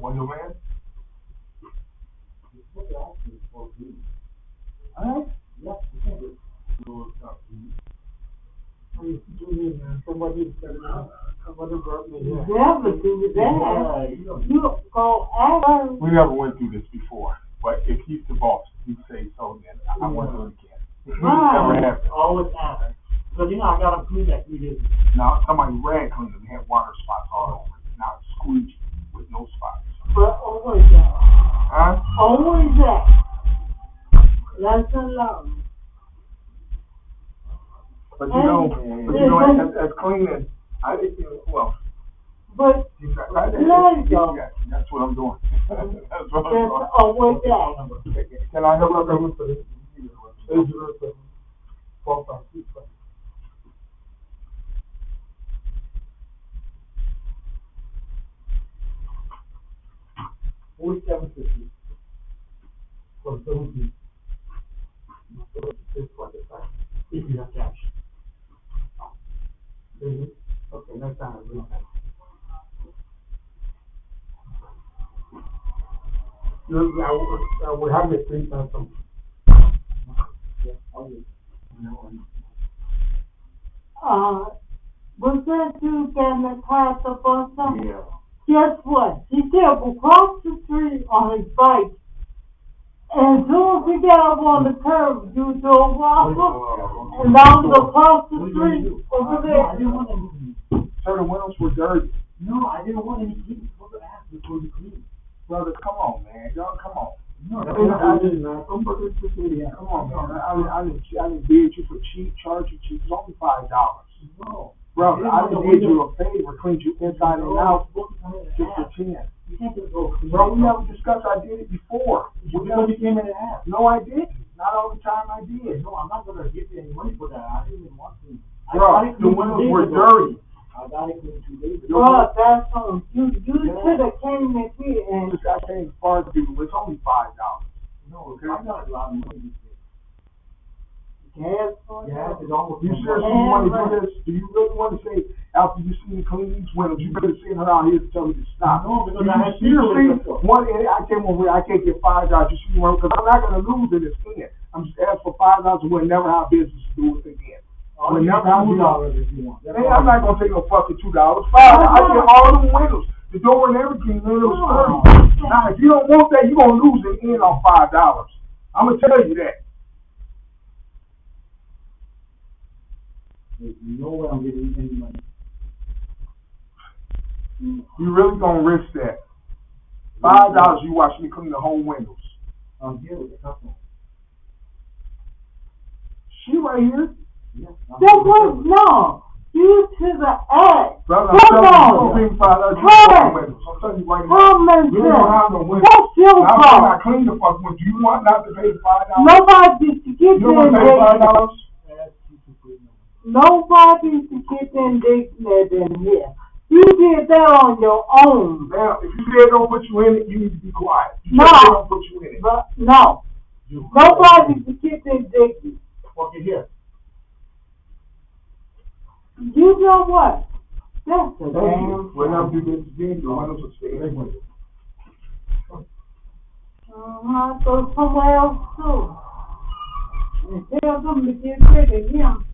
window man? Alright? Yeah, you can't do Somebody brought me here. Never do that. You go after. We never went through this before, but if he's the boss, you say so, then I won't do it again. Right. Never happened. Always happens. Because I got them clean that 3 days. Now, somebody ran clean and had water spots all over it. Now it's squeegee with no spots. But always that. Huh? Always that. Lesson learned. But as clean as But that's what I'm doing. That's what I'm there's doing. always that. Can I have a number for this? 807 4565. $47.50 for 17. If you have cash. Okay, next time I bring that. We have it 3 times. Was that dude that the class up or something? Yeah. Guess what? He kept across the street on his bike. And as soon as he got up on the curb, you drove off and now was across the street over there. I didn't want anything. Sir, the windows were dirty. No, I didn't want anything. What the ass before you clean? Brother, come on, man. Y'all, come on. No, I didn't, man. Come on, man. I didn't bid you for cheap, charge you cheap. It's only $5. No. Brother, I didn't did you a favor, cleaned you inside and out just for 10. You can't just go. Bro, we never discussed I did it before. Because you came in and asked. No, I didn't. Not all the time I did. No, I'm not going to give you any money for that. I didn't even want to. Bro, the windows were dirty. I got it clean 2 days ago. Bro, that's on you. You should have came in here and I came far to do. It's only $5. No, okay. I got a lot of money. gas for Yeah, it's almost. You seriously want to do this? Do you really want to say, after you see me clean these windows, you better send her out here to tell me to stop? No, because you I had seriously one, I came over here, I can't get $5 just see one, because I'm not going to lose in this end. I'm just asking for $5 and we'll never have business to do it again. We'll never have $2 if you want. Man, I'm not going to take no fucking $2. $5. I get all them windows, the door and everything, man, it was $30. Now, if you don't want that, you're going to lose an end on $5. I'm going to tell you that. There's no way I'm getting any money. You really gonna risk that? $5 you watch me clean the whole windows. I'm here with the customer. She right here. Yeah. That was no. You to the ass. Brother, Come I'm telling you, $5 you clean the windows. I'm telling you right now. You don't have no windows. That's your I'm fault. not clean the fuck windows. Do you want not to pay the $5? Nobody to get You don't pay $5? Nobody to get indignant in here. You did that on your own. Now, if you said don't put you in it, you need to be quiet. You No. said they don't put you in it. But no. Nobody to get indignant. Okay, here. You know what? That's a damn. Whenever you get to do the windows will stay in. Go somewhere else too. And tell them to get rid of him.